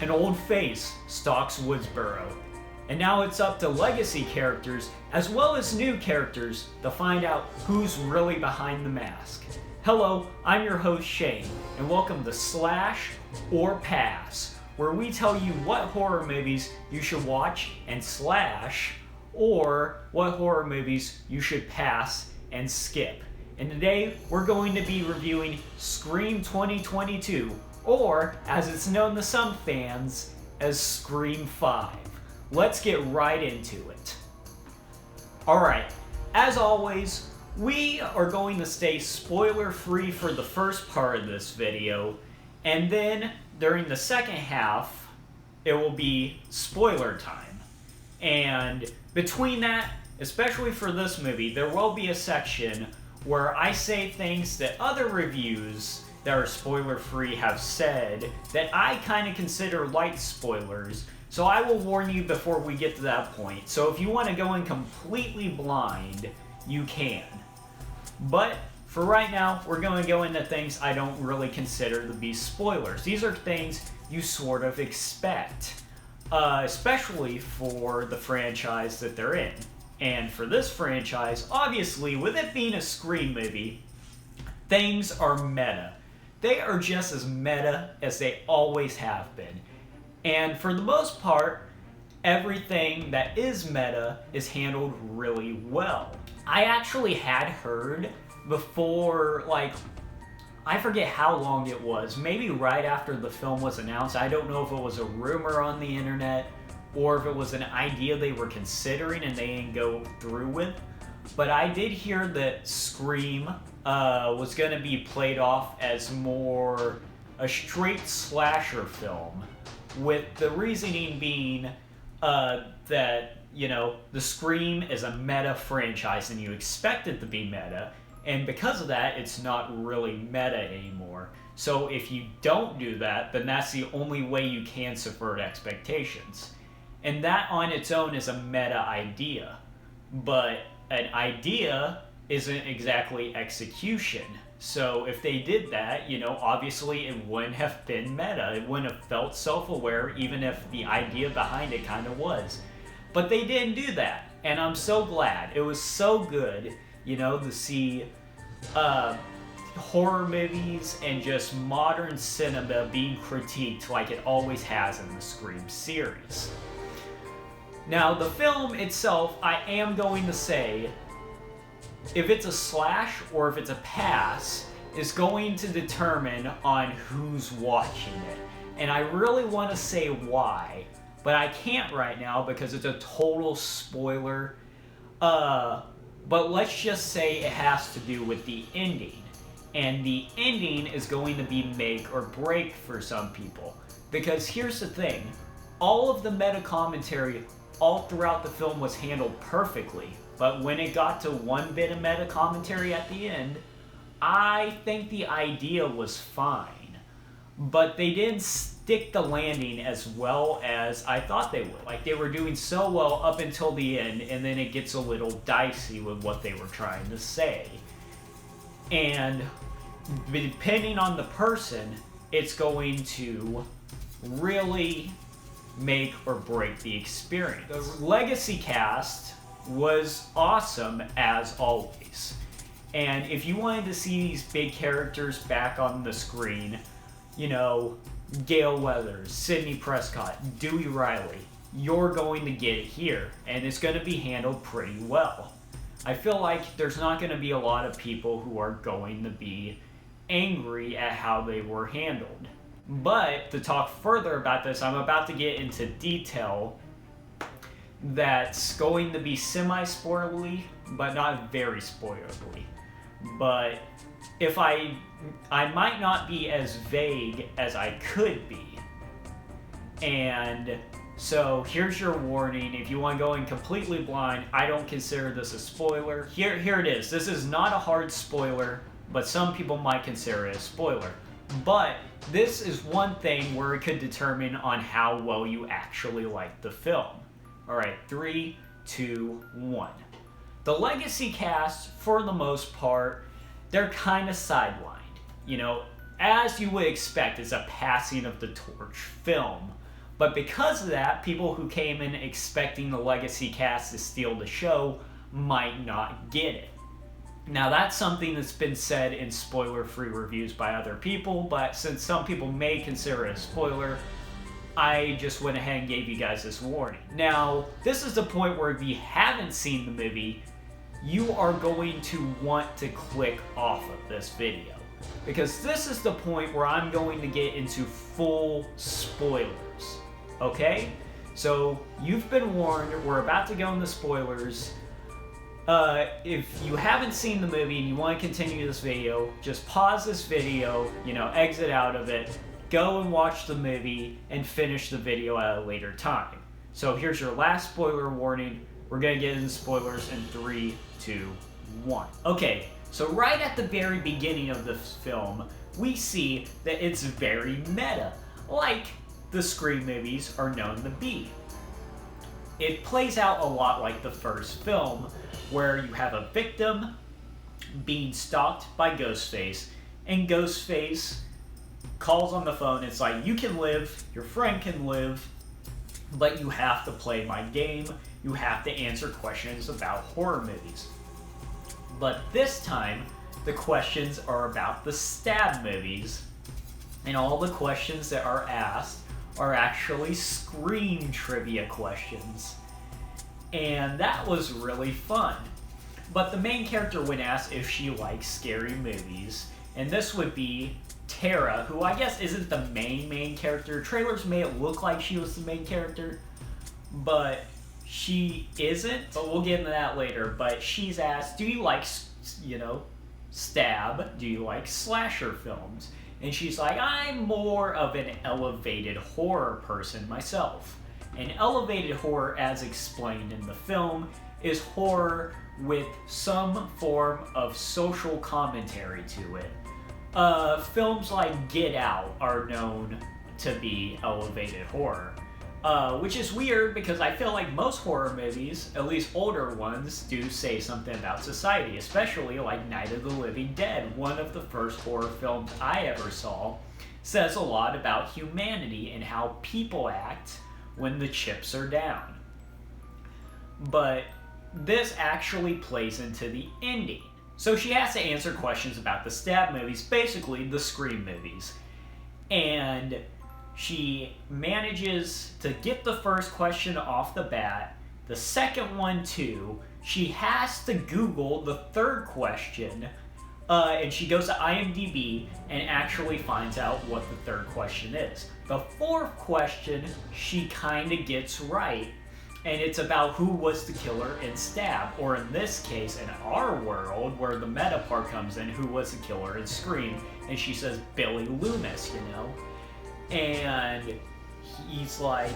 An old face stalks Woodsboro, and now it's up to legacy characters as well as new characters to find out who's really behind the mask. Hello, I'm your host Shane, and welcome to Slash or Pass, where we tell you what horror movies you should watch and slash, or what horror movies you should pass and skip. And today we're going to be reviewing Scream 2022, or as it's known to some fans as Scream 5. Let's get right into it. Alright, as always, we are going to stay spoiler free for the first part of this video, and then during the second half it will be spoiler time. And between that, especially for this movie, there will be a section where I say things that other reviews that are spoiler free have said that I kind of consider light spoilers, so I will warn you before we get to that point. So if you want to go in completely blind, you can. But for right now, we're going to go into things I don't really consider to be spoilers. These are things you sort of expect, especially for the franchise that they're in. And for this franchise, obviously, with it being a Scream movie, things are meta. They are just as meta as they always have been. And for the most part, everything that is meta is handled really well. I actually had heard before, I forget how long it was, maybe right after the film was announced. I don't know if it was a rumor on the internet or if it was an idea they were considering and they didn't go through with. But I did hear that Scream was going to be played off as more a straight slasher film, with the reasoning being that, you know, the Scream is a meta franchise and you expect it to be meta, and because of that, it's not really meta anymore. So if you don't do that, then that's the only way you can subvert expectations. And that on its own is a meta idea. But an idea isn't exactly execution. So if they did that, you know, obviously it wouldn't have been meta. It wouldn't have felt self-aware, even if the idea behind it kind of was. But they didn't do that, and I'm so glad. It was so good, you know, to see horror movies and just modern cinema being critiqued like it always has in the Scream series. Now, the film itself, I am going to say, if it's a slash or if it's a pass, is going to determine on who's watching it. And I really want to say why, but I can't right now because it's a total spoiler. But let's just say it has to do with the ending. And the ending is going to be make or break for some people. Because here's the thing, all of the meta commentary all throughout the film was handled perfectly, but when it got to one bit of meta commentary at the end, I think the idea was fine, but they didn't stick the landing as well as I thought they would. Like, they were doing so well up until the end, and then it gets a little dicey with what they were trying to say. And depending on the person, it's going to really make or break the experience. The legacy cast was awesome as always. And if you wanted to see these big characters back on the screen, you know, Gale Weathers, Sidney Prescott, Dewey Riley, you're going to get it here, and it's going to be handled pretty well. I feel like there's not going to be a lot of people who are going to be angry at how they were handled. But to talk further about this, I'm about to get into detail that's going to be semi-spoilerly, but not very spoilerly. But if I might not be as vague as I could be. And so here's your warning. If you want to go in completely blind, I don't consider this a spoiler. Here it is. This is not a hard spoiler, but some people might consider it a spoiler. But this is one thing where it could determine on how well you actually like the film. Alright, 3, 2, 1. The legacy cast, for the most part, they're kind of sidelined. You know, as you would expect, it's a passing of the torch film. But because of that, people who came in expecting the legacy cast to steal the show might not get it. Now, that's something that's been said in spoiler-free reviews by other people, but since some people may consider it a spoiler, I just went ahead and gave you guys this warning. Now, this is the point where if you haven't seen the movie, you are going to want to click off of this video, because this is the point where I'm going to get into full spoilers, okay? So, you've been warned, we're about to go into spoilers. If you haven't seen the movie and you want to continue this video, just pause this video, exit out of it, go and watch the movie, and finish the video at a later time. So here's your last spoiler warning. We're going to get into spoilers in 3, 2, 1. Okay, so right at the very beginning of this film, we see that it's very meta, like the Scream movies are known to be. It plays out a lot like the first film, where you have a victim being stalked by Ghostface, and Ghostface calls on the phone. It's like, you can live, your friend can live, but you have to play my game. You have to answer questions about horror movies. But this time, the questions are about the Stab movies, and all the questions that are asked are actually Scream trivia questions. And that was really fun. But the main character, when asked if she likes scary movies, and this would be Tara, who I guess isn't the main character. Trailers made it look like she was the main character, but she isn't. But we'll get into that later. But she's asked, do you like, Stab? Do you like slasher films? And she's like, I'm more of an elevated horror person myself. And elevated horror, as explained in the film, is horror with some form of social commentary to it. Films like Get Out are known to be elevated horror. Which is weird because I feel like most horror movies, at least older ones, do say something about society, especially like Night of the Living Dead, one of the first horror films I ever saw, says a lot about humanity and how people act when the chips are down. But this actually plays into the ending. So she has to answer questions about the Stab movies, basically the Scream movies. And she manages to get the first question off the bat, the second one too. She has to Google the third question, and she goes to IMDb and actually finds out what the third question is. The fourth question she kind of gets right, and it's about who was the killer in Stab, or in this case, in our world, where the meta part comes in, who was the killer in Scream, and she says Billy Loomis, And he's like,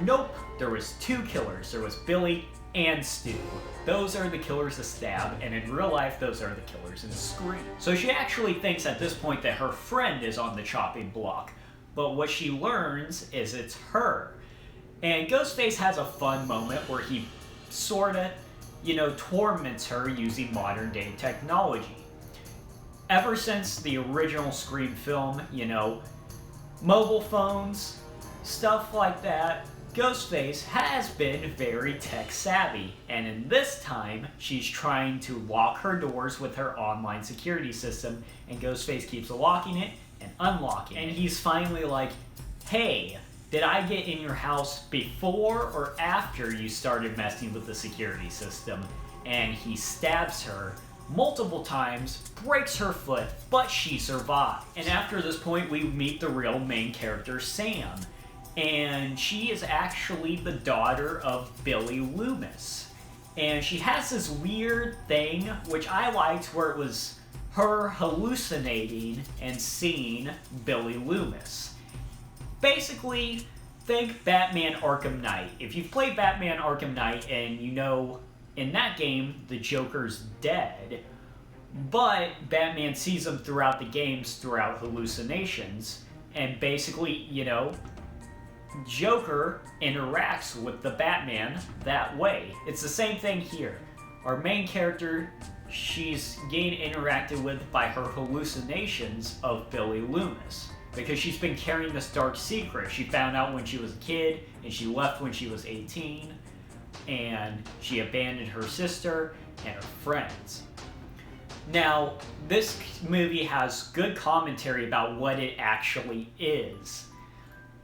nope, there was two killers. There was Billy and Stu. Those are the killers of Stab, and in real life, those are the killers in Scream. So she actually thinks at this point that her friend is on the chopping block, but what she learns is it's her. And Ghostface has a fun moment where he sorta, torments her using modern day technology. Ever since the original Scream film, mobile phones, stuff like that, Ghostface has been very tech savvy, and in this time, she's trying to lock her doors with her online security system, and Ghostface keeps locking it and unlocking it. And he's finally like, hey, did I get in your house before or after you started messing with the security system? And he stabs her multiple times, breaks her foot, but she survives. And after this point, we meet the real main character, Sam. And she is actually the daughter of Billy Loomis. And she has this weird thing, which I liked, where it was her hallucinating and seeing Billy Loomis. Basically, think Batman Arkham Knight. If you've played Batman Arkham Knight and in that game, the Joker's dead, but Batman sees him throughout the games throughout hallucinations, and basically, Joker interacts with the Batman that way. It's the same thing here. Our main character, she's getting interacted with by her hallucinations of Billy Loomis. because she's been carrying this dark secret. She found out when she was a kid, and she left when she was 18, and she abandoned her sister and her friends. Now, this movie has good commentary about what it actually is.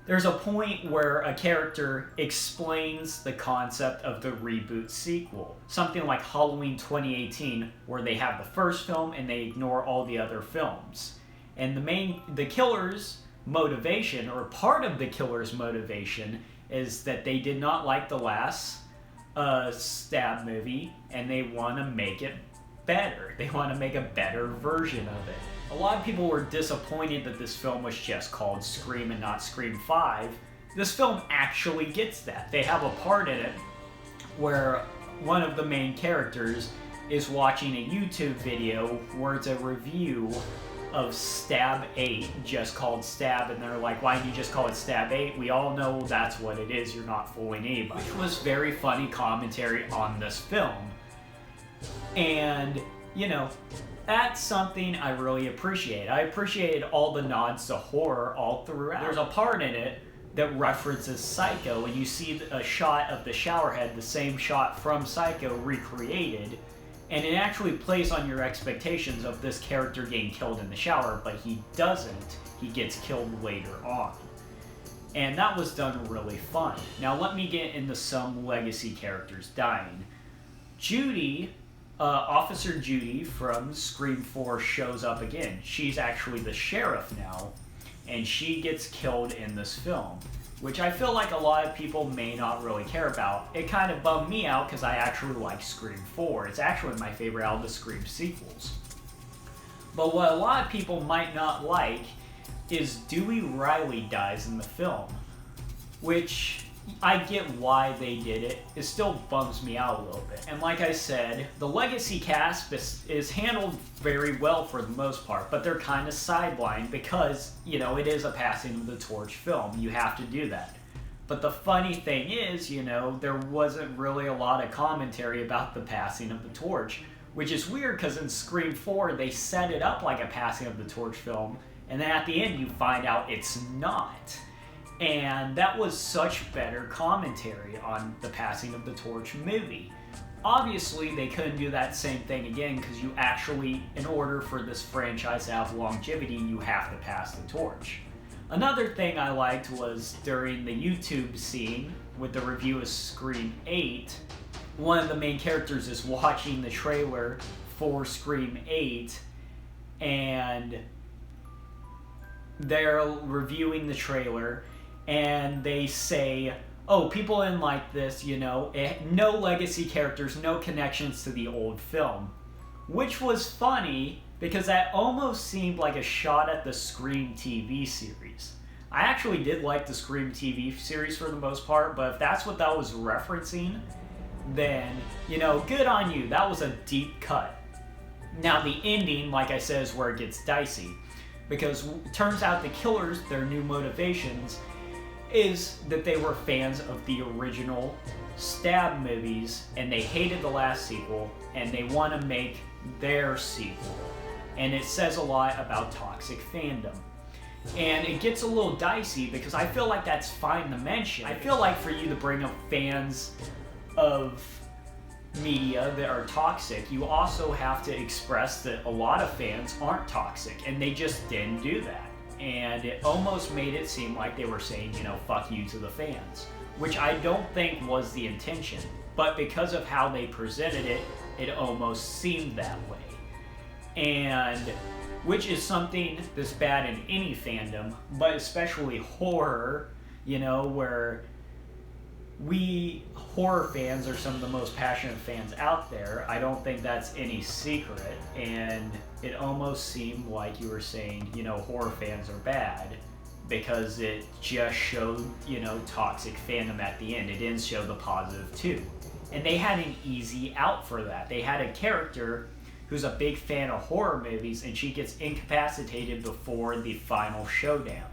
There's a point where a character explains the concept of the reboot sequel. Something like Halloween 2018, where they have the first film and they ignore all the other films. And the killer's motivation, or part of the killer's motivation, is that they did not like the last Stab movie, and they want to make it better. They want to make a better version of it. A lot of people were disappointed that this film was just called Scream and not Scream 5. This film actually gets that. They have a part in it where one of the main characters is watching a YouTube video where it's a review of Stab 8, just called Stab, and they're like, why didn't you just call it Stab 8? We all know that's what it is, you're not fooling anybody. Which was very funny commentary on this film. And, you know, that's something I really appreciate. I appreciated all the nods to horror all throughout. There's a part in it that references Psycho, and you see a shot of the showerhead, the same shot from Psycho recreated, and it actually plays on your expectations of this character getting killed in the shower, but he doesn't. He gets killed later on. And that was done really fun. Now let me get into some legacy characters dying. Judy, Officer Judy from Scream 4 shows up again. She's actually the sheriff now, and she gets killed in this film, which I feel like a lot of people may not really care about. It kind of bummed me out because I actually like Scream 4. It's actually my favorite out of the Scream sequels. But what a lot of people might not like is Dewey Riley dies in the film, which I get why they did it. It still bums me out a little bit. And like I said, the legacy cast is handled very well for the most part, but they're kind of sidelined because, you know, it is a passing of the torch film. You have to do that. But the funny thing is, you know, there wasn't really a lot of commentary about the passing of the torch, which is weird because in Scream 4 they set it up like a passing of the torch film, and then at the end you find out it's not. And that was such better commentary on the passing of the torch movie. Obviously, they couldn't do that same thing again because you actually, in order for this franchise to have longevity, you have to pass the torch. Another thing I liked was during the YouTube scene with the review of Scream 8, one of the main characters is watching the trailer for Scream 8, and they're reviewing the trailer, and they say, oh, people didn't like this, you know, no legacy characters, no connections to the old film. Which was funny, because that almost seemed like a shot at the Scream TV series. I actually did like the Scream TV series for the most part, but if that's what that was referencing, then, you know, good on you. That was a deep cut. Now, the ending, like I said, is where it gets dicey. Because it turns out the killers, their new motivations, is that they were fans of the original Stab movies, and they hated the last sequel, and they want to make their sequel. And it says a lot about toxic fandom. And it gets a little dicey because I feel like that's fine to mention. I feel like for you to bring up fans of media that are toxic, you also have to express that a lot of fans aren't toxic, and they just didn't do that. And it almost made it seem like they were saying, you know, fuck you to the fans, which I don't think was the intention. But because of how they presented it, it almost seemed that way. And which is something that's bad in any fandom, but especially horror, you know, where we horror fans are some of the most passionate fans out there. I don't think that's any secret, and it almost seemed like you were saying, you know, horror fans are bad because it just showed, you know, toxic fandom at the end. It didn't show the positive too. And they had an easy out for that. They had a character who's a big fan of horror movies, and she gets incapacitated before the final showdown.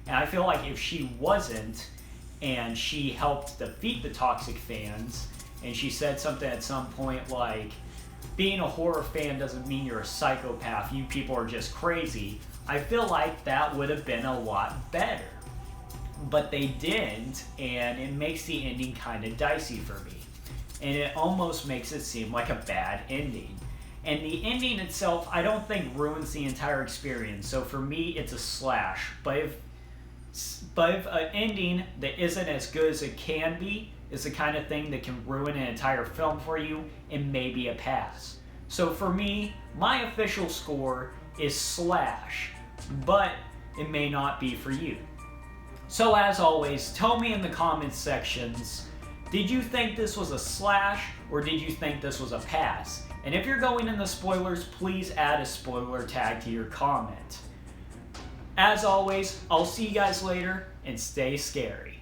And I feel like if she wasn't, and she helped defeat the toxic fans, and she said something at some point like, being a horror fan doesn't mean you're a psychopath, you people are just crazy. I feel like that would have been a lot better. But they didn't, and it makes the ending kind of dicey for me. And it almost makes it seem like a bad ending. And the ending itself, I don't think ruins the entire experience. So for me, it's a slash. But if an ending that isn't as good as it can be is the kind of thing that can ruin an entire film for you, it may be a pass. So for me, my official score is slash, but it may not be for you. So as always, tell me in the comments sections, did you think this was a slash or did you think this was a pass? And if you're going in the spoilers, please add a spoiler tag to your comment. As always, I'll see you guys later and stay scary.